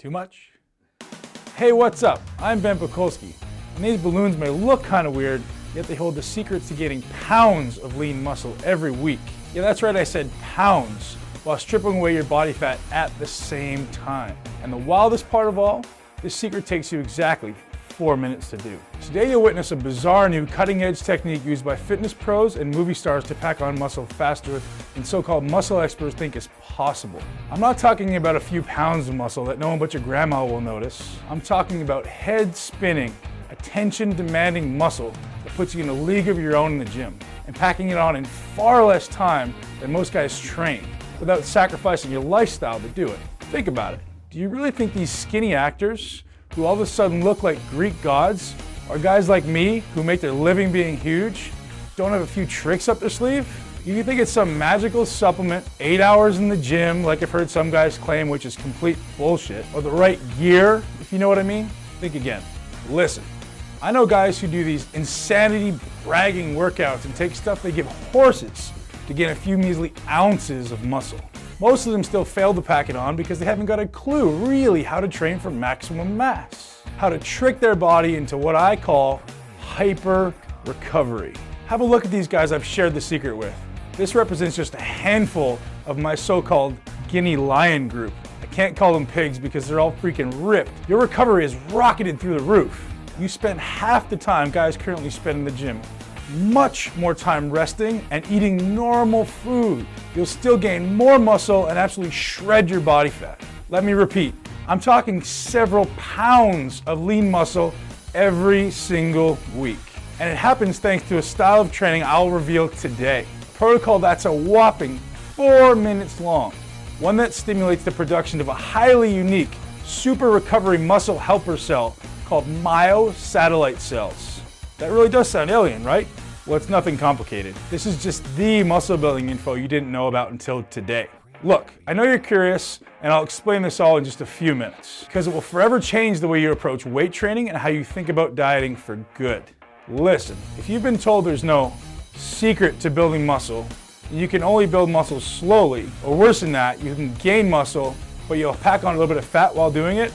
Too much? Hey, what's up? I'm Ben Pekulski, and these balloons may look kind of weird, yet they hold the secrets to gaining pounds of lean muscle every week. Yeah, that's right, I said pounds, while stripping away your body fat at the same time. And the wildest part of all, this secret takes you exactly 4 minutes to do. Today you'll witness a bizarre new cutting-edge technique used by fitness pros and movie stars to pack on muscle faster than so-called muscle experts think is possible. I'm not talking about a few pounds of muscle that no one but your grandma will notice. I'm talking about head-spinning, attention-demanding muscle that puts you in a league of your own in the gym, and packing it on in far less time than most guys train, without sacrificing your lifestyle to do it. Think about it. Do you really think these skinny actors who all of a sudden look like Greek gods are guys like me who make their living being huge, don't have a few tricks up their sleeve? Do you think it's some magical supplement, 8 hours in the gym, like I've heard some guys claim, which is complete bullshit, or the right gear, if you know what I mean? Think again. Listen, I know guys who do these insanity bragging workouts and take stuff they give horses to gain a few measly ounces of muscle. Most of them still fail to pack it on because they haven't got a clue really how to train for maximum mass. How to trick their body into what I call hyper recovery. Have a look at these guys I've shared the secret with. This represents just a handful of my so-called guinea lion group. I can't call them pigs because they're all freaking ripped. Your recovery is rocketed through the roof. You spend half the time guys currently spend in the gym. Much more time resting and eating normal food. You'll still gain more muscle and absolutely shred your body fat. Let me repeat, I'm talking several pounds of lean muscle every single week. And it happens thanks to a style of training I'll reveal today. A protocol that's a whopping 4 minutes long. One that stimulates the production of a highly unique super recovery muscle helper cell called myosatellite cells. That really does sound alien, right? Well, it's nothing complicated. This is just the muscle building info you didn't know about until today. Look, I know you're curious, and I'll explain this all in just a few minutes, because it will forever change the way you approach weight training and how you think about dieting for good. Listen, if you've been told there's no secret to building muscle, you can only build muscle slowly, or worse than that, you can gain muscle, but you'll pack on a little bit of fat while doing it,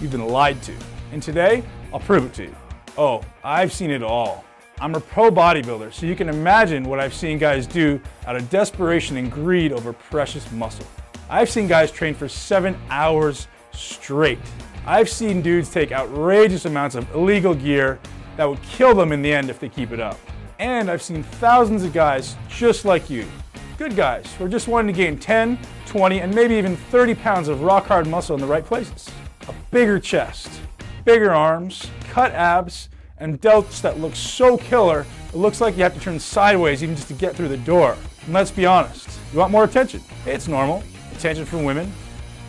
you've been lied to. And today, I'll prove it to you. Oh, I've seen it all. I'm a pro bodybuilder, so you can imagine what I've seen guys do out of desperation and greed over precious muscle. I've seen guys train for 7 hours straight. I've seen dudes take outrageous amounts of illegal gear that would kill them in the end if they keep it up. And I've seen thousands of guys just like you, good guys who are just wanting to gain 10, 20, and maybe even 30 pounds of rock hard muscle in the right places. A bigger chest, bigger arms, cut abs, and delts that look so killer, it looks like you have to turn sideways even just to get through the door. And let's be honest, you want more attention? It's normal. Attention from women?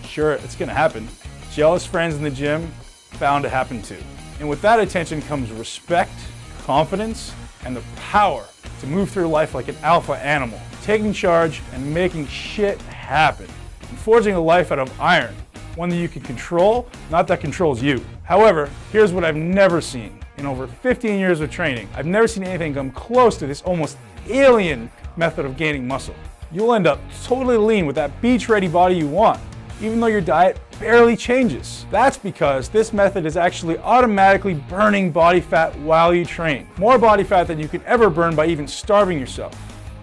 Sure, it's gonna happen. Jealous friends in the gym? Bound to happen too. And with that attention comes respect, confidence, and the power to move through life like an alpha animal, taking charge and making shit happen, and forging a life out of iron, one that you can control, not that controls you. However, here's what I've never seen. In over 15 years of training, I've never seen anything come close to this almost alien method of gaining muscle. You'll end up totally lean with that beach-ready body you want, even though your diet barely changes. That's because this method is actually automatically burning body fat while you train. More body fat than you could ever burn by even starving yourself.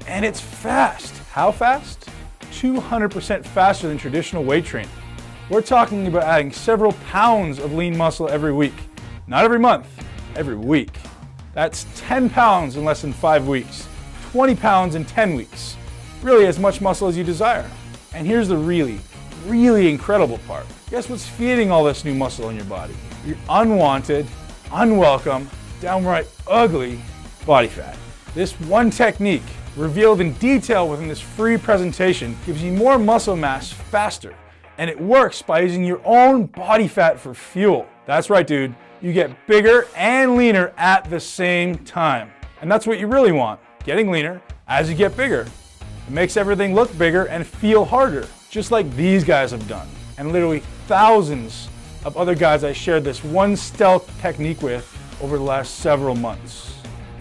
And it's fast. How fast? 200% faster than traditional weight training. We're talking about adding several pounds of lean muscle every week. Not every month, every week. That's 10 pounds in less than 5 weeks, 20 pounds in 10 weeks. Really as much muscle as you desire. And here's the really incredible part. Guess what's feeding all this new muscle in your body? Your unwanted, unwelcome, downright ugly body fat. This one technique, revealed in detail within this free presentation, gives you more muscle mass faster. And it works by using your own body fat for fuel. That's right, dude. You get bigger and leaner at the same time. And that's what you really want, getting leaner as you get bigger. It makes everything look bigger and feel harder, just like these guys have done. And literally thousands of other guys I shared this one stealth technique with over the last several months.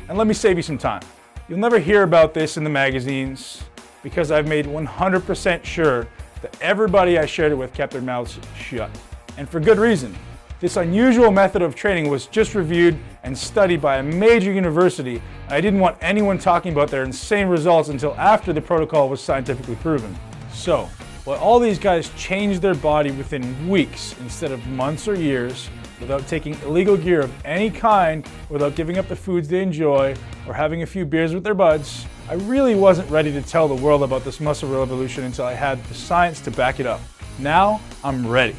And let me save you some time. You'll never hear about this in the magazines because I've made 100% sure that everybody I shared it with kept their mouths shut. And for good reason. This unusual method of training was just reviewed and studied by a major university. I didn't want anyone talking about their insane results until after the protocol was scientifically proven. So, while all these guys changed their body within weeks instead of months or years, without taking illegal gear of any kind, without giving up the foods they enjoy, or having a few beers with their buds, I really wasn't ready to tell the world about this muscle revolution until I had the science to back it up. Now, I'm ready.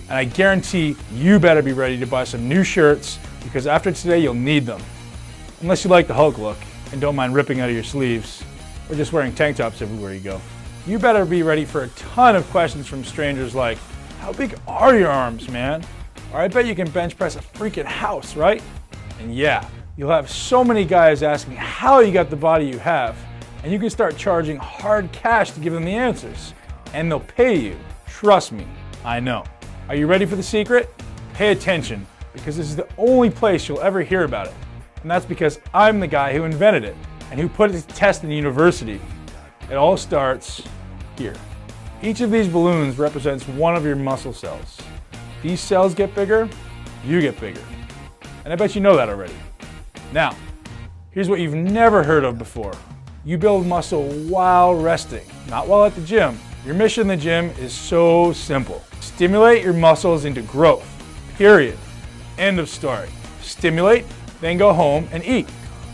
And I guarantee you better be ready to buy some new shirts, because after today you'll need them. Unless you like the Hulk look and don't mind ripping out of your sleeves, or just wearing tank tops everywhere you go. You better be ready for a ton of questions from strangers like, how big are your arms, man? Or I bet you can bench press a freaking house, right? And yeah, you'll have so many guys asking how you got the body you have, and you can start charging hard cash to give them the answers. And they'll pay you. Trust me, I know. Are you ready for the secret? Pay attention, because this is the only place you'll ever hear about it. And that's because I'm the guy who invented it and who put it to test in university. It all starts here. Each of these balloons represents one of your muscle cells. These cells get bigger, you get bigger. And I bet you know that already. Now, here's what you've never heard of before. You build muscle while resting, not while at the gym. Your mission in the gym is so simple. Stimulate your muscles into growth, period. End of story. Stimulate, then go home and eat.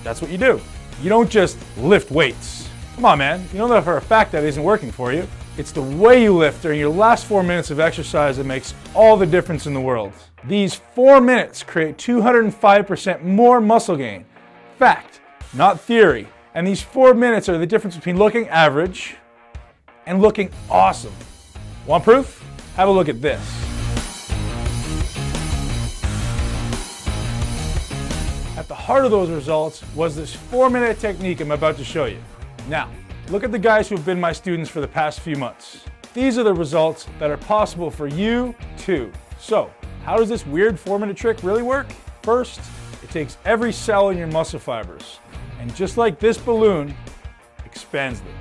That's what you do. You don't just lift weights. Come on, man. You know that for a fact that isn't working for you. It's the way you lift during your last 4 minutes of exercise that makes all the difference in the world. These 4 minutes create 205% more muscle gain. Fact, not theory. And these 4 minutes are the difference between looking average and looking awesome. Want proof? Have a look at this. At the heart of those results was this 4-minute technique I'm about to show you. Now, look at the guys who have been my students for the past few months. These are the results that are possible for you too. So, how does this weird 4-minute trick really work? First, it takes every cell in your muscle fibers, and just like this balloon, expands them.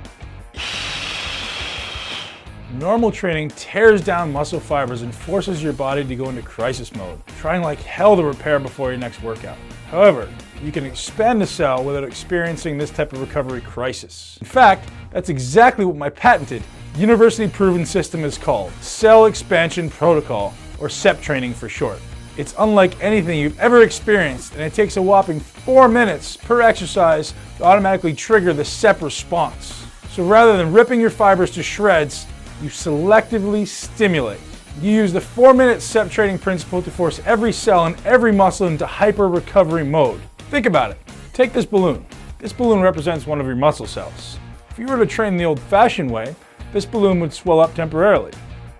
Normal training tears down muscle fibers and forces your body to go into crisis mode, trying like hell to repair before your next workout. However, you can expand the cell without experiencing this type of recovery crisis. In fact, that's exactly what my patented, university-proven system is called, Cell Expansion Protocol, or CEP training for short. It's unlike anything you've ever experienced, and it takes a whopping 4 minutes per exercise to automatically trigger the CEP response. So rather than ripping your fibers to shreds, you selectively stimulate. You use the 4-minute CEP training principle to force every cell and every muscle into hyper-recovery mode. Think about it. Take this balloon. This balloon represents one of your muscle cells. If you were to train the old-fashioned way, this balloon would swell up temporarily.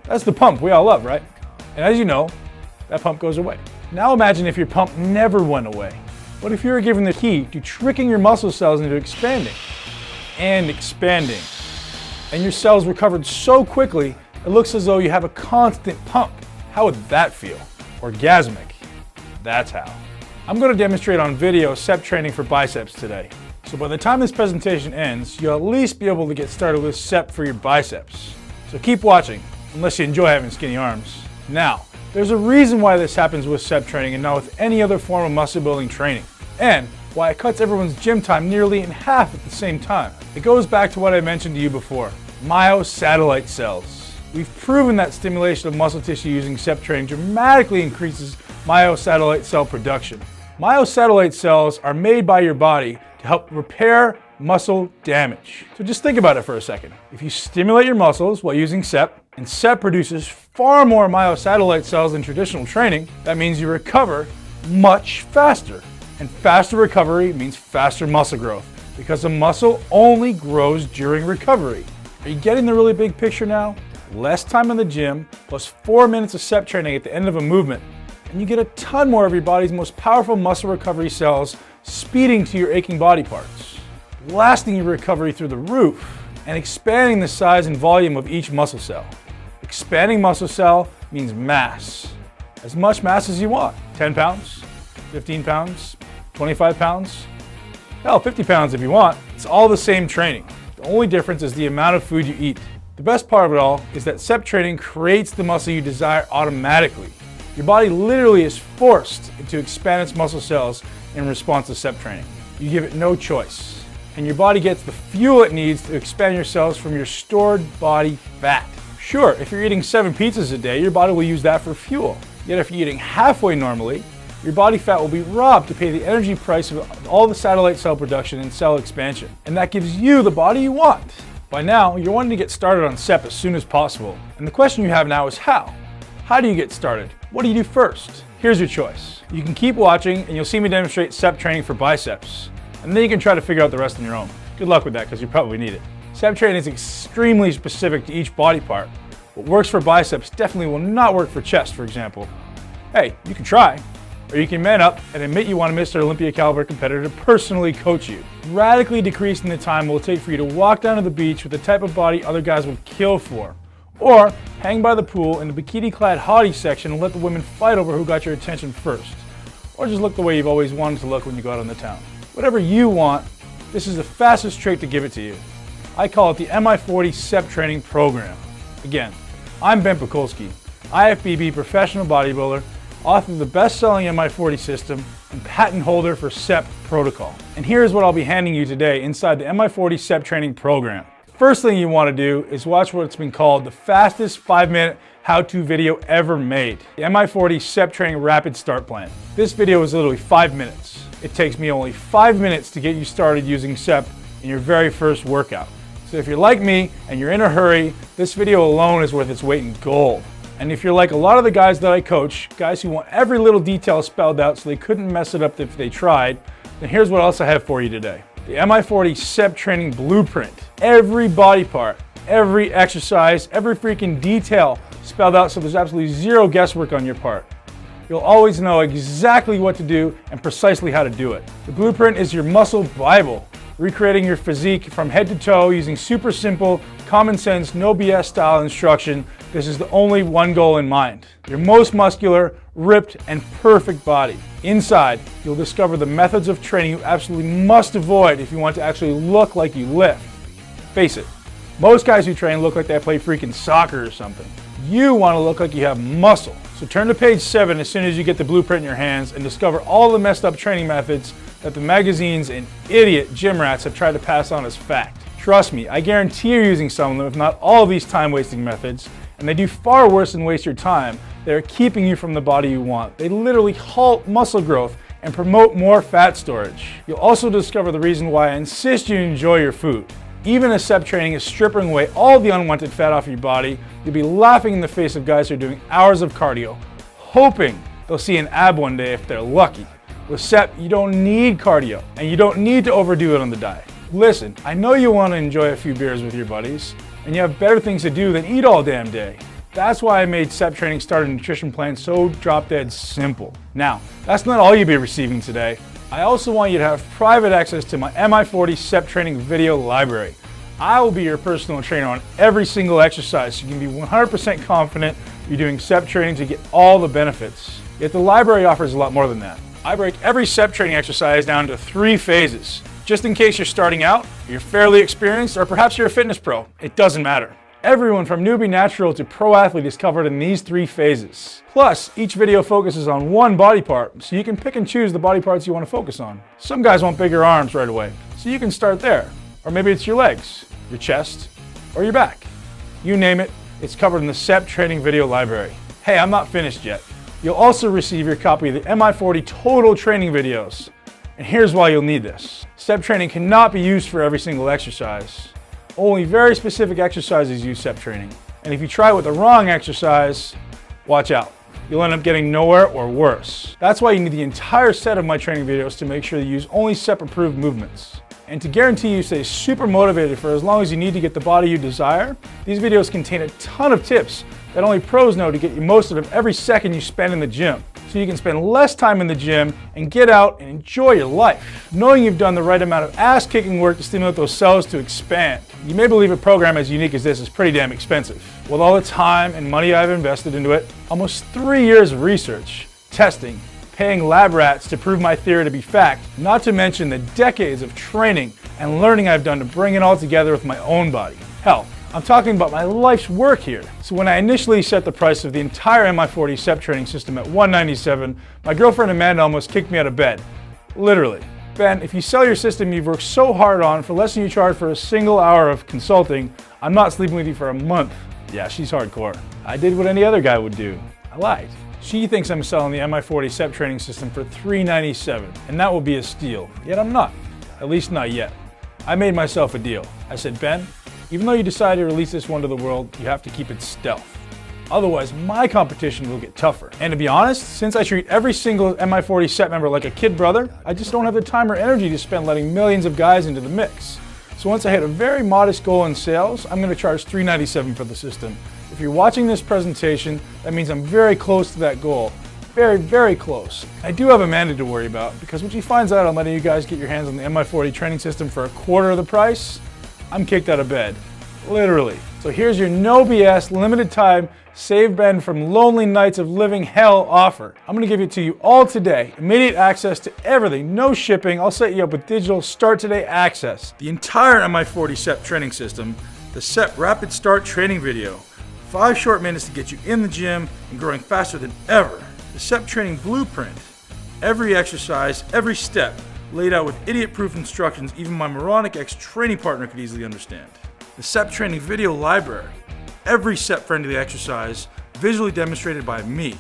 That's the pump we all love, right? And as you know, that pump goes away. Now imagine if your pump never went away. What if you were given the key to tricking your muscle cells into expanding and expanding? And your cells recovered so quickly, it looks as though you have a constant pump. How would that feel? Orgasmic. That's how. I'm going to demonstrate on video CEP training for biceps today. So by the time this presentation ends, you'll at least be able to get started with CEP for your biceps. So keep watching, unless you enjoy having skinny arms. Now, there's a reason why this happens with CEP training and not with any other form of muscle building training. And why it cuts everyone's gym time nearly in half at the same time. It goes back to what I mentioned to you before. Myosatellite cells. We've proven that stimulation of muscle tissue using CEP training dramatically increases myosatellite cell production. Myosatellite cells are made by your body to help repair muscle damage. So just think about it for a second. If you stimulate your muscles while using CEP, and CEP produces far more myosatellite cells than traditional training, that means you recover much faster. And faster recovery means faster muscle growth, because a muscle only grows during recovery. Are you getting the really big picture now? Less time in the gym, plus 4 minutes of CEP training at the end of a movement, and you get a ton more of your body's most powerful muscle recovery cells speeding to your aching body parts, blasting your recovery through the roof, and expanding the size and volume of each muscle cell. Expanding muscle cell means mass. As much mass as you want. 10 pounds, 15 pounds, 25 pounds, hell, 50 pounds if you want. It's all the same training. The only difference is the amount of food you eat. The best part of it all is that CEP training creates the muscle you desire automatically. Your body literally is forced to expand its muscle cells in response to SEP training. You give it no choice. And your body gets the fuel it needs to expand your cells from your stored body fat. Sure, if you're eating 7 pizzas a day, your body will use that for fuel. Yet if you're eating halfway normally, your body fat will be robbed to pay the energy price of all the satellite cell production and cell expansion. And that gives you the body you want. By now, you're wanting to get started on SEP as soon as possible. And the question you have now is how? How do you get started? What do you do first? Here's your choice. You can keep watching and you'll see me demonstrate SEP training for biceps. And then you can try to figure out the rest on your own. Good luck with that because you probably need it. SEP training is extremely specific to each body part. What works for biceps definitely will not work for chest, for example. Hey, you can try. Or you can man up and admit you want a Mr. Olympia caliber competitor to personally coach you. Radically decreasing the time it will take for you to walk down to the beach with the type of body other guys would kill for. Or hang by the pool in the bikini-clad hottie section and let the women fight over who got your attention first. Or just look the way you've always wanted to look when you go out on the town. Whatever you want, this is the fastest trait to give it to you. I call it the mi40 SEP training program. Again, I'm Ben Pekulski, IFBB professional bodybuilder, author of the best-selling mi40 system, and patent holder for SEP protocol. And here's what I'll be handing you today inside the mi40 SEP training program. First thing you want to do is watch what's been called the fastest 5-minute how-to video ever made, the mi40 SEP training rapid start plan. This video is literally 5 minutes. It takes me only 5 minutes to get you started using SEP in your very first workout. So if you're like me and you're in a hurry, this video alone is worth its weight in gold. And if you're like a lot of the guys that I coach, guys who want every little detail spelled out so they couldn't mess it up if they tried, then here's what else I have for you today. The mi40 SEP training blueprint. Every body part, every exercise, every freaking detail spelled out so there's absolutely zero guesswork on your part. You'll always know exactly what to do and precisely how to do it. The blueprint is your muscle Bible, recreating your physique from head to toe using super simple, common sense, no BS style instruction. This is the only one goal in mind. Your most muscular, ripped, and perfect body. Inside, you'll discover the methods of training you absolutely must avoid if you want to actually look like you lift. Face it, most guys who train look like they play freaking soccer or something. You want to look like you have muscle. So turn to page 7 as soon as you get the blueprint in your hands and discover all the messed up training methods that the magazines and idiot gym rats have tried to pass on as fact. Trust me, I guarantee you're using some of them, if not all of these time-wasting methods, and they do far worse than waste your time. They're keeping you from the body you want. They literally halt muscle growth and promote more fat storage. You'll also discover the reason why I insist you enjoy your food. Even as SEP training is stripping away all the unwanted fat off your body, you'll be laughing in the face of guys who are doing hours of cardio, hoping they'll see an ab one day if they're lucky. With SEP, you don't need cardio, and you don't need to overdo it on the diet. Listen, I know you want to enjoy a few beers with your buddies, and you have better things to do than eat all damn day. That's why I made SEP training starter nutrition plan so drop dead simple. Now, that's not all you'll be receiving today. I also want you to have private access to my mi40 SEP training video library. I will be your personal trainer on every single exercise so you can be 100% confident you're doing SEP training to get all the benefits. Yet the library offers a lot more than that. I break every SEP training exercise down to 3 phases. Just in case you're starting out, you're fairly experienced, or perhaps you're a fitness pro, it doesn't matter. Everyone from newbie natural to pro athlete is covered in these 3 phases. Plus, each video focuses on one body part, so you can pick and choose the body parts you want to focus on. Some guys want bigger arms right away, so you can start there. Or maybe it's your legs, your chest, or your back. You name it, it's covered in the SEP training video library. Hey, I'm not finished yet. You'll also receive your copy of the mi40 total training videos. And here's why you'll need this. SEP training cannot be used for every single exercise. Only very specific exercises use SEP training. And if you try with the wrong exercise, watch out. You'll end up getting nowhere or worse. That's why you need the entire set of my training videos to make sure you use only SEP approved movements. And to guarantee you stay super motivated for as long as you need to get the body you desire, these videos contain a ton of tips that only pros know to get you most out of every second you spend in the gym. So you can spend less time in the gym and get out and enjoy your life, knowing you've done the right amount of ass-kicking work to stimulate those cells to expand. You may believe a program as unique as this is pretty damn expensive. With all the time and money I've invested into it, almost 3 years of research, testing, paying lab rats to prove my theory to be fact, not to mention the decades of training and learning I've done to bring it all together with my own body. Hell, I'm talking about my life's work here. So when I initially set the price of the entire mi40 SEP training system at $197, my girlfriend Amanda almost kicked me out of bed. Literally. Ben, if you sell your system you've worked so hard on for less than you charge for a single hour of consulting, I'm not sleeping with you for a month. Yeah, she's hardcore. I did what any other guy would do. I lied. She thinks I'm selling the mi40 SEP training system for $397, and that will be a steal. Yet I'm not. At least not yet. I made myself a deal. I said, Ben, even though you decide to release this one to the world, you have to keep it stealth. Otherwise, my competition will get tougher. And to be honest, since I treat every single mi40 SEP member like a kid brother, I just don't have the time or energy to spend letting millions of guys into the mix. So once I hit a very modest goal in sales, I'm going to charge $397 for the system. If you're watching this presentation, that means I'm very close to that goal. Very, very close. I do have Amanda to worry about, because when she finds out I'm letting you guys get your hands on the mi40 training system for a quarter of the price, I'm kicked out of bed. Literally. So here's your no BS, limited time, save Ben from lonely nights of living hell offer. I'm gonna give it to you all today. Immediate access to everything, no shipping. I'll set you up with digital start today access. The entire mi40 SEP training system, the SEP rapid start training video, 5 short minutes to get you in the gym and growing faster than ever. The SEP training blueprint, every exercise, every step, laid out with idiot-proof instructions even my mi40x training partner could easily understand. The SEP training video library, every SEP-friendly exercise visually demonstrated by me,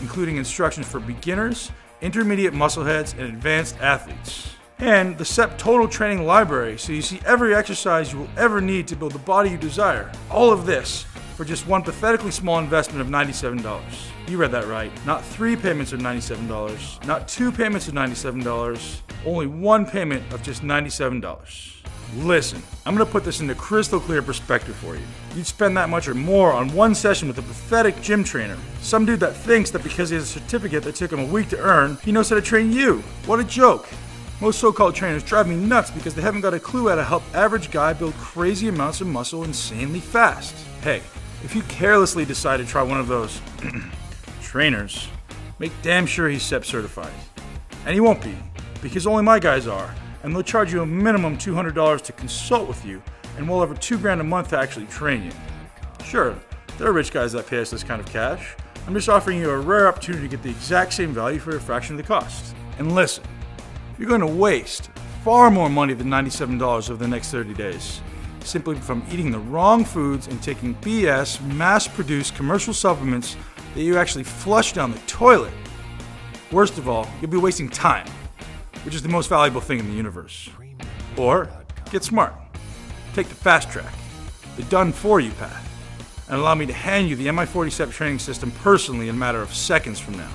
including instructions for beginners, intermediate muscleheads, and advanced athletes. And the SEP total training library, so you see every exercise you will ever need to build the body you desire. All of this for just one pathetically small investment of $97. You read that right. Not 3 payments of $97, not 2 payments of $97, only 1 payment of just $97. Listen, I'm gonna put this into crystal clear perspective for you. You'd spend that much or more on one session with a pathetic gym trainer. Some dude that thinks that because he has a certificate that took him a week to earn, he knows how to train you. What a joke. Most so-called trainers drive me nuts because they haven't got a clue how to help average guy build crazy amounts of muscle insanely fast. Hey, if you carelessly decide to try one of those trainers, make damn sure he's SEP certified. And he won't be, because only my guys are, and they'll charge you a minimum $200 to consult with you, and well over $2,000 a month to actually train you. Sure, there are rich guys that pay us this kind of cash. I'm just offering you a rare opportunity to get the exact same value for a fraction of the cost. And listen, you're going to waste far more money than $97 over the next 30 days. Simply from eating the wrong foods and taking BS, mass-produced commercial supplements that you actually flush down the toilet. Worst of all, you'll be wasting time, which is the most valuable thing in the universe. Or, get smart. Take the fast track, the done-for-you path, and allow me to hand you the mi40 SEP training system personally in a matter of seconds from now.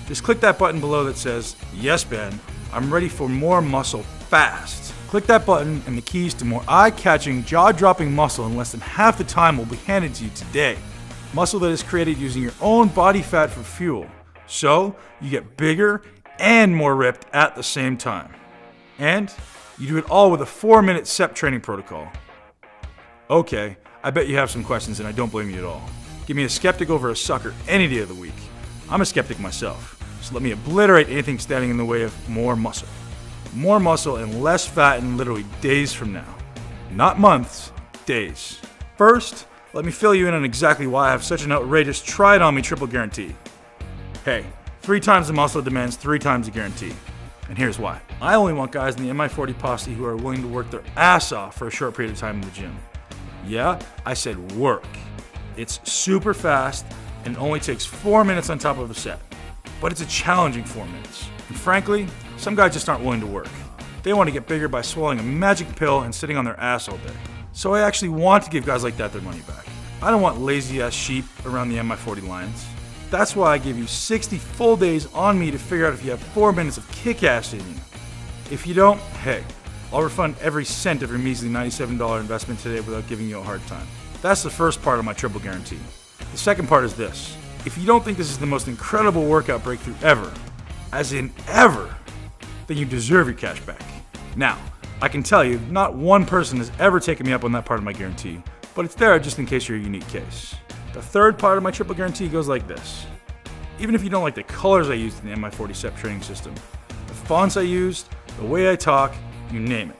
Just click that button below that says, "Yes, Ben, I'm ready for more muscle fast." Click that button and the keys to more eye-catching, jaw-dropping muscle in less than half the time will be handed to you today. Muscle that is created using your own body fat for fuel. So, you get bigger and more ripped at the same time. And you do it all with a 4-minute SEP training protocol. Okay, I bet you have some questions and I don't blame you at all. Give me a skeptic over a sucker any day of the week. I'm a skeptic myself, so let me obliterate anything standing in the way of more muscle. More muscle and less fat in literally days from now. Not months, days. First, let me fill you in on exactly why I have such an outrageous try-it-on-me triple guarantee. Hey, 3 times the muscle demands 3 times the guarantee. And here's why. I only want guys in the mi40 posse who are willing to work their ass off for a short period of time in the gym. Yeah, I said work. It's super fast and only takes 4 minutes on top of a set. But it's a challenging 4 minutes. And frankly, some guys just aren't willing to work. They want to get bigger by swallowing a magic pill and sitting on their ass all day. So I actually want to give guys like that their money back. I don't want lazy ass sheep around the mi40 lines. That's why I give you 60 full days on me to figure out if you have 4 minutes of kick-ass in you. If you don't, hey, I'll refund every cent of your measly $97 investment today without giving you a hard time. That's the first part of my triple guarantee. The second part is this. If you don't think this is the most incredible workout breakthrough ever, as in ever, then you deserve your cash back. Now, I can tell you, not one person has ever taken me up on that part of my guarantee, but it's there just in case you're a unique case. The third part of my triple guarantee goes like this. Even if you don't like the colors I used in the mi40 SEP training system, the fonts I used, the way I talk, you name it.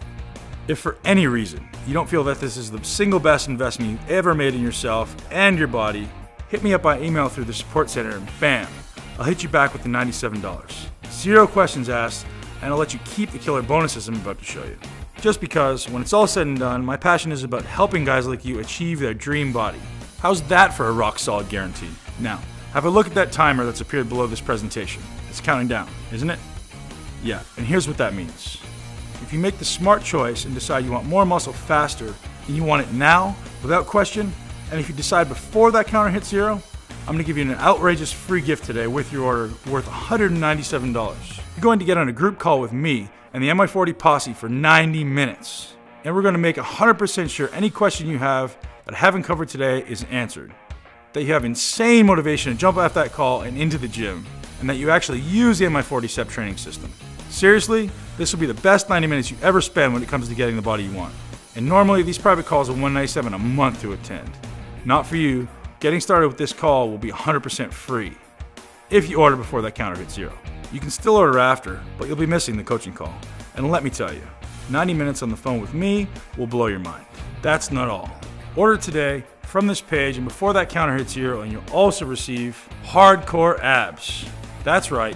If for any reason you don't feel that this is the single best investment you've ever made in yourself and your body, hit me up by email through the support center and bam, I'll hit you back with the $97. 0 questions asked, and I'll let you keep the killer bonuses I'm about to show you. Just because, when it's all said and done, my passion is about helping guys like you achieve their dream body. How's that for a rock solid guarantee? Now, have a look at that timer that's appeared below this presentation. It's counting down, isn't it? Yeah, and here's what that means. If you make the smart choice and decide you want more muscle faster and you want it now, without question, and if you decide before that counter hits 0, I'm going to give you an outrageous free gift today with your order worth $197. You're going to get on a group call with me and the mi40 posse for 90 minutes. And we're going to make 100% sure any question you have that I haven't covered today is answered. That you have insane motivation to jump off that call and into the gym, and that you actually use the mi40 step training system. Seriously, this will be the best 90 minutes you ever spend when it comes to getting the body you want. And normally these private calls are $197 a month to attend. Not for you. Getting started with this call will be 100% free. If you order before that counter hits 0. You can still order after, but you'll be missing the coaching call. And let me tell you, 90 minutes on the phone with me will blow your mind. That's not all. Order today from this page, and before that counter hits 0, and you'll also receive hardcore abs. That's right.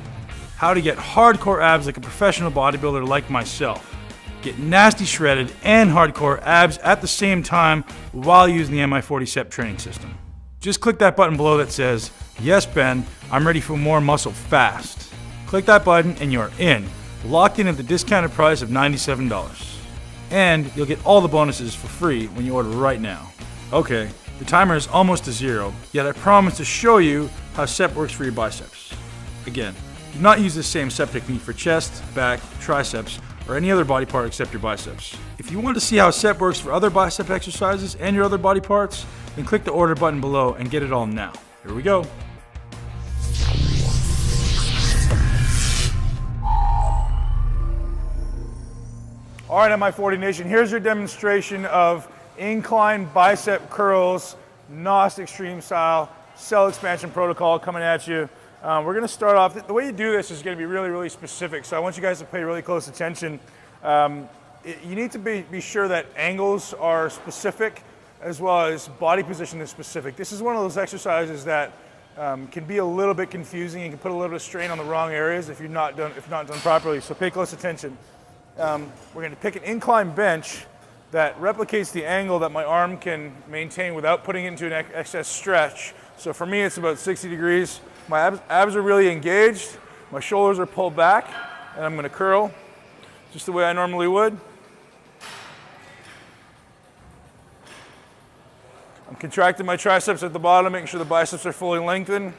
How to get hardcore abs like a professional bodybuilder like myself. Get nasty shredded and hardcore abs at the same time while using the mi40 step training system. Just click that button below that says, "Yes, Ben, I'm ready for more muscle fast." Click that button and you're in, locked in at the discounted price of $97. And you'll get all the bonuses for free when you order right now. Okay, the timer is almost to 0, yet I promise to show you how SEP works for your biceps. Again, do not use the same SEP technique for chest, back, triceps, or any other body part except your biceps. If you want to see how SEP works for other bicep exercises and your other body parts, then click the order button below and get it all now. Here we go. All right, mi40 Nation, here's your demonstration of incline bicep curls, NOS Extreme style, cell expansion protocol coming at you. We're gonna start off, the way you do this is gonna be really, really specific, so I want you guys to pay really close attention. You need to be sure that angles are specific as well as body position is specific. This is one of those exercises that can be a little bit confusing and can put a little bit of strain on the wrong areas if not done properly, so pay close attention. We're gonna pick an incline bench that replicates the angle that my arm can maintain without putting it into an excess stretch. So for me, it's about 60 degrees. My abs are really engaged, my shoulders are pulled back, and I'm gonna curl just the way I normally would. I'm contracting my triceps at the bottom, making sure the biceps are fully lengthened.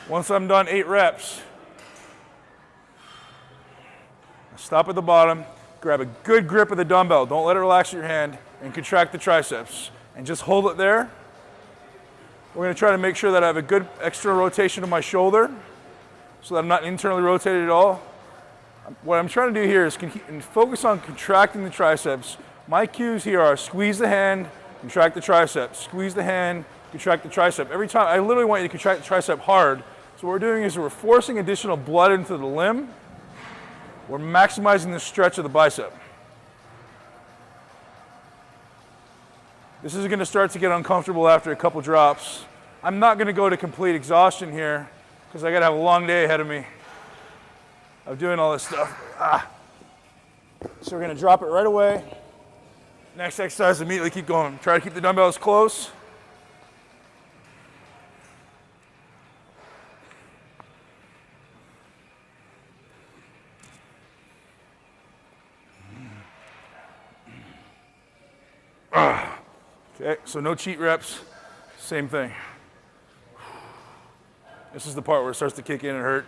Once I'm done 8 reps, stop at the bottom, grab a good grip of the dumbbell, don't let it relax your hand, and contract the triceps. And just hold it there. We're gonna try to make sure that I have a good external rotation of my shoulder so that I'm not internally rotated at all. What I'm trying to do here is focus on contracting the triceps. My cues here are squeeze the hand, contract the tricep, squeeze the hand, contract the tricep. Every time, I literally want you to contract the tricep hard. So what we're doing is we're forcing additional blood into the limb. We're maximizing the stretch of the bicep. This is gonna start to get uncomfortable after a couple drops. I'm not gonna go to complete exhaustion here because I gotta have a long day ahead of me of doing all this stuff. So we're gonna drop it right away. Next exercise, immediately keep going. Try to keep the dumbbells close. Okay, so no cheat reps, same thing. This is the part where it starts to kick in and hurt.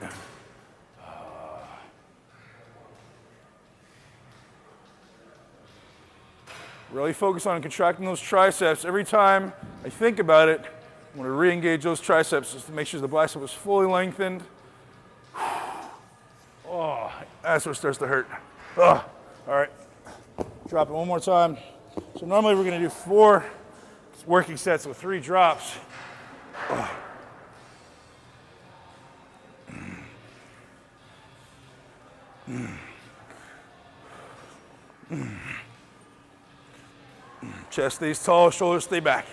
Really focus on contracting those triceps. Every time I think about it, I want to re-engage those triceps just to make sure the bicep is fully lengthened. Oh, that's where it starts to hurt. Oh, all right, drop it one more time. So normally we're going to do 4 working sets with 3 drops. Oh. Chest stays tall, shoulders stay back.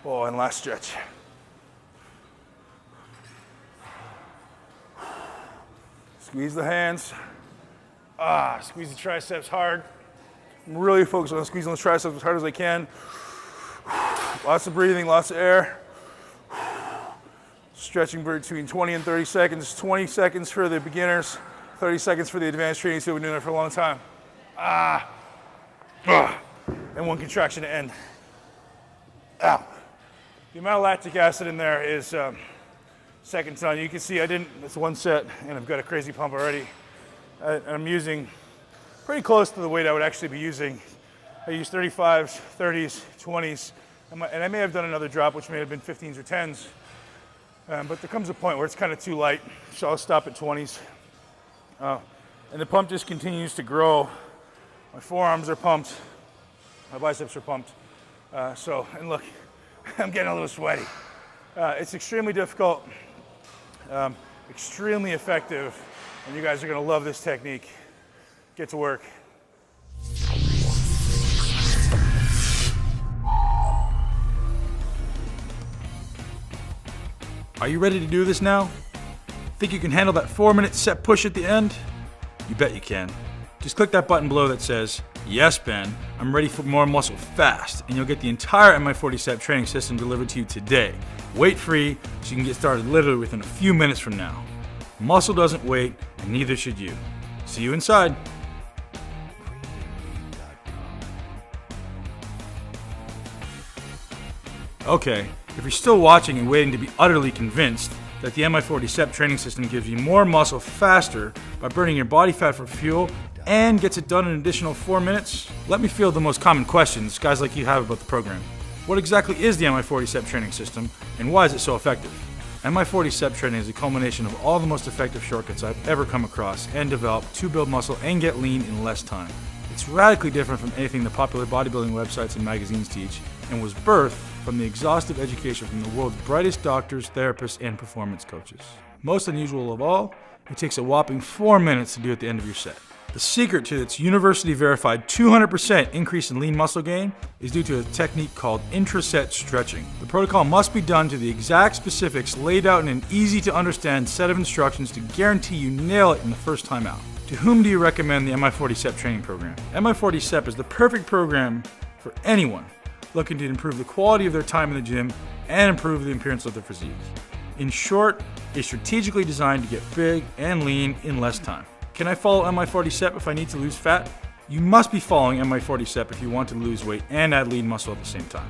Oh, and last stretch. Squeeze the hands. Squeeze the triceps hard. I'm really focused on squeezing those triceps as hard as I can. Lots of breathing, lots of air. Stretching between 20 and 30 seconds. 20 seconds for the beginners, 30 seconds for the advanced trainees who have been doing it for a long time. And one contraction to end. Ow. The amount of lactic acid in there is second to none. You can see it's one set and I've got a crazy pump already. I'm using pretty close to the weight I would actually be using. I use 35s, 30s, 20s, and I may have done another drop which may have been 15s or 10s. But there comes a point where it's kind of too light, so I'll stop at 20s. And the pump just continues to grow. My forearms are pumped, my biceps are pumped. And look, I'm getting a little sweaty. It's extremely difficult, extremely effective, and you guys are gonna love this technique. Get to work. Are you ready to do this now? Think you can handle that 4-minute set push at the end? You bet you can. Just click that button below that says, "Yes, Ben, I'm ready for more muscle fast," and you'll get the entire mi40 training system delivered to you today, weight-free, so you can get started literally within a few minutes from now. Muscle doesn't wait, and neither should you. See you inside. Okay, if you're still watching and waiting to be utterly convinced that the mi40 training system gives you more muscle faster by burning your body fat for fuel and gets it done in an additional 4 minutes, let me field the most common questions guys like you have about the program. What exactly is the mi40 training system, and why is it so effective? mi40 training is a culmination of all the most effective shortcuts I've ever come across and developed to build muscle and get lean in less time. It's radically different from anything the popular bodybuilding websites and magazines teach, and was birthed from the exhaustive education from the world's brightest doctors, therapists, and performance coaches. Most unusual of all, it takes a whopping 4 minutes to do at the end of your set. The secret to its university-verified 200% increase in lean muscle gain is due to a technique called intraset stretching. The protocol must be done to the exact specifics laid out in an easy-to-understand set of instructions to guarantee you nail it in the first time out. To whom do you recommend the mi40 training program? mi40 is the perfect program for anyone looking to improve the quality of their time in the gym and improve the appearance of their physique. In short, it's strategically designed to get big and lean in less time. Can I follow mi40 if I need to lose fat? You must be following mi40 if you want to lose weight and add lean muscle at the same time.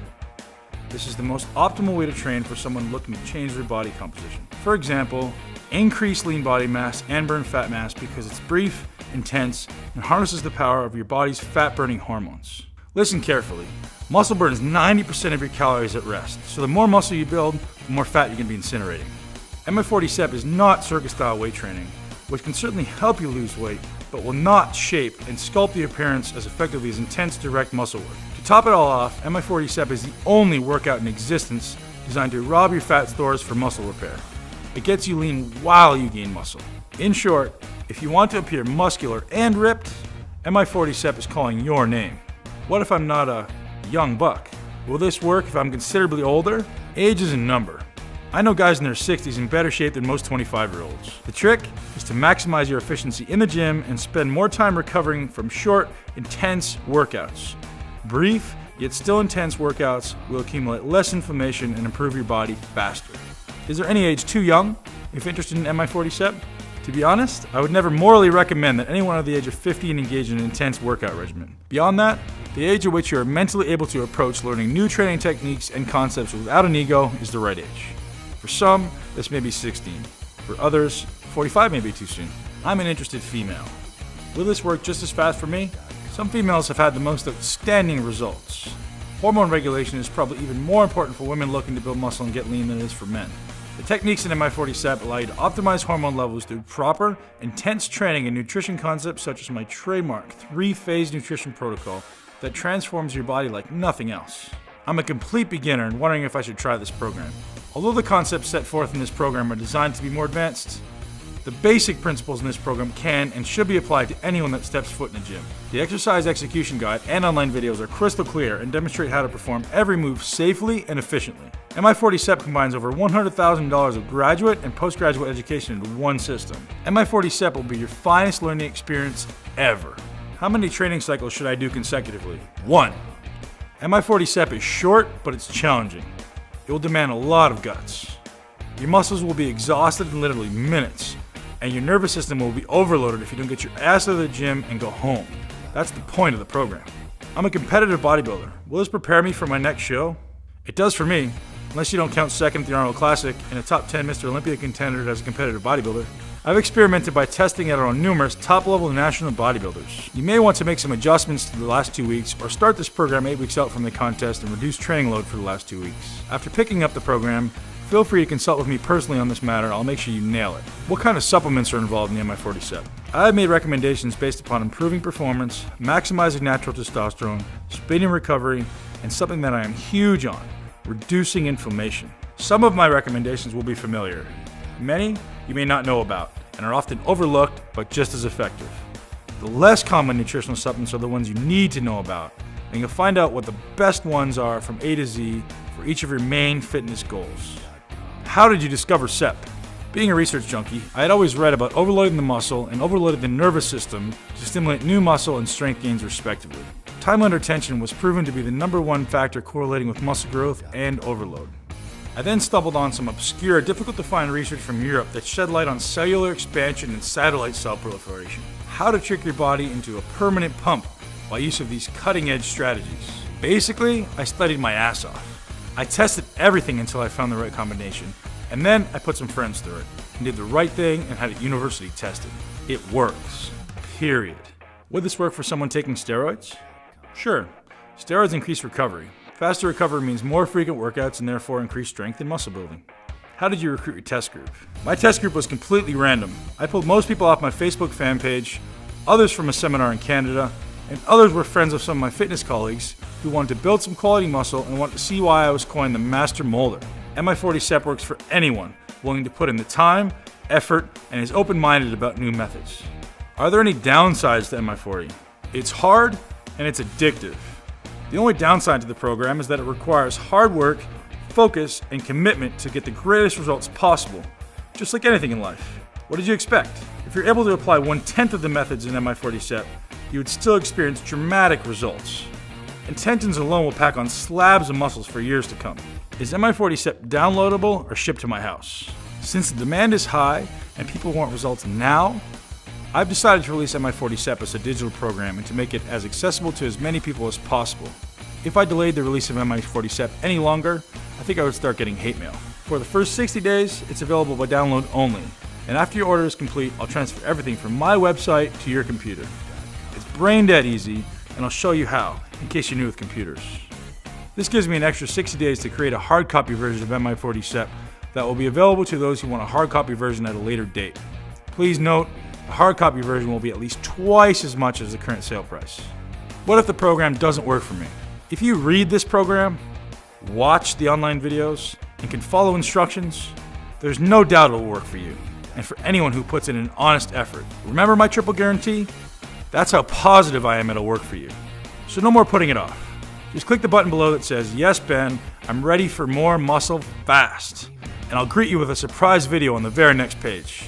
This is the most optimal way to train for someone looking to change their body composition. For example, increase lean body mass and burn fat mass because it's brief, intense, and harnesses the power of your body's fat-burning hormones. Listen carefully. Muscle burns 90% of your calories at rest, so the more muscle you build, the more fat you're going to be incinerating. mi40 is not circus-style weight training, which can certainly help you lose weight, but will not shape and sculpt the appearance as effectively as intense direct muscle work. To top it all off, mi40 is the only workout in existence designed to rob your fat stores for muscle repair. It gets you lean while you gain muscle. In short, if you want to appear muscular and ripped, mi40 is calling your name. What if I'm not a young buck? Will this work if I'm considerably older? Age is a number. I know guys in their 60s in better shape than most 25-year-olds. The trick is to maximize your efficiency in the gym and spend more time recovering from short, intense workouts. Brief, yet still intense workouts will accumulate less inflammation and improve your body faster. Is there any age too young if interested in mi40? To be honest, I would never morally recommend that anyone under the age of 50 engage in an intense workout regimen. Beyond that, the age at which you are mentally able to approach learning new training techniques and concepts without an ego is the right age. For some, this may be 16. For others, 45 may be too soon. I'm an interested female. Will this work just as fast for me? Some females have had the most outstanding results. Hormone regulation is probably even more important for women looking to build muscle and get lean than it is for men. The techniques in mi40 allow you to optimize hormone levels through proper, intense training and nutrition concepts such as my trademark 3-phase nutrition protocol that transforms your body like nothing else. I'm a complete beginner and wondering if I should try this program. Although the concepts set forth in this program are designed to be more advanced, the basic principles in this program can and should be applied to anyone that steps foot in a gym. The exercise execution guide and online videos are crystal clear and demonstrate how to perform every move safely and efficiently. mi40 combines over $100,000 of graduate and postgraduate education into one system. mi40 will be your finest learning experience ever. How many training cycles should I do consecutively? 1. mi40 is short, but it's challenging. It will demand a lot of guts. Your muscles will be exhausted in literally minutes, and your nervous system will be overloaded if you don't get your ass out of the gym and go home. That's the point of the program. I'm a competitive bodybuilder. Will this prepare me for my next show? It does for me, unless you don't count second at the Arnold Classic and a top 10 Mr. Olympia contender as a competitive bodybuilder. I've experimented by testing it on numerous top-level national bodybuilders. You may want to make some adjustments to the last 2 weeks or start this program 8 weeks out from the contest and reduce training load for the last 2 weeks. After picking up the program, feel free to consult with me personally on this matter. I'll make sure you nail it. What kind of supplements are involved in the mi40? I've made recommendations based upon improving performance, maximizing natural testosterone, speed and recovery, and something that I am huge on, reducing inflammation. Some of my recommendations will be familiar. Many you may not know about and are often overlooked but just as effective. The less common nutritional supplements are the ones you need to know about, and you'll find out what the best ones are from A to Z for each of your main fitness goals. How did you discover SEP? Being a research junkie, I had always read about overloading the muscle and overloading the nervous system to stimulate new muscle and strength gains respectively. Time under tension was proven to be the #1 factor correlating with muscle growth and overload. I then stumbled on some obscure, difficult to find research from Europe that shed light on cellular expansion and satellite cell proliferation. How to trick your body into a permanent pump by use of these cutting-edge strategies. Basically, I studied my ass off. I tested everything until I found the right combination, and then I put some friends through it and did the right thing and had it university tested. It works. Period. Would this work for someone taking steroids? Sure. Steroids increase recovery. Faster recovery means more frequent workouts and therefore increased strength and muscle building. How did you recruit your test group? My test group was completely random. I pulled most people off my Facebook fan page, others from a seminar in Canada, and others were friends of some of my fitness colleagues who wanted to build some quality muscle and wanted to see why I was coined the master molder. mi40 works for anyone willing to put in the time, effort, and is open-minded about new methods. Are there any downsides to mi40? It's hard and it's addictive. The only downside to the program is that it requires hard work, focus, and commitment to get the greatest results possible, just like anything in life. What did you expect? If you're able to apply 1/10 of the methods in mi40, you would still experience dramatic results. Intentions alone will pack on slabs of muscles for years to come. Is mi40 downloadable or shipped to my house? Since the demand is high and people want results now, I've decided to release mi40 as a digital program and to make it as accessible to as many people as possible. If I delayed the release of mi40 any longer, I think I would start getting hate mail. For the first 60 days, it's available by download only. And after your order is complete, I'll transfer everything from my website to your computer. It's brain dead easy, and I'll show you how, in case you're new with computers. This gives me an extra 60 days to create a hard copy version of mi40 that will be available to those who want a hard copy version at a later date. Please note, the hard copy version will be at least twice as much as the current sale price. What if the program doesn't work for me? If you read this program, watch the online videos, and can follow instructions, there's no doubt it will work for you, and for anyone who puts in an honest effort. Remember my triple guarantee? That's how positive I am it'll work for you. So no more putting it off. Just click the button below that says, "Yes, Ben, I'm ready for more muscle fast," and I'll greet you with a surprise video on the very next page.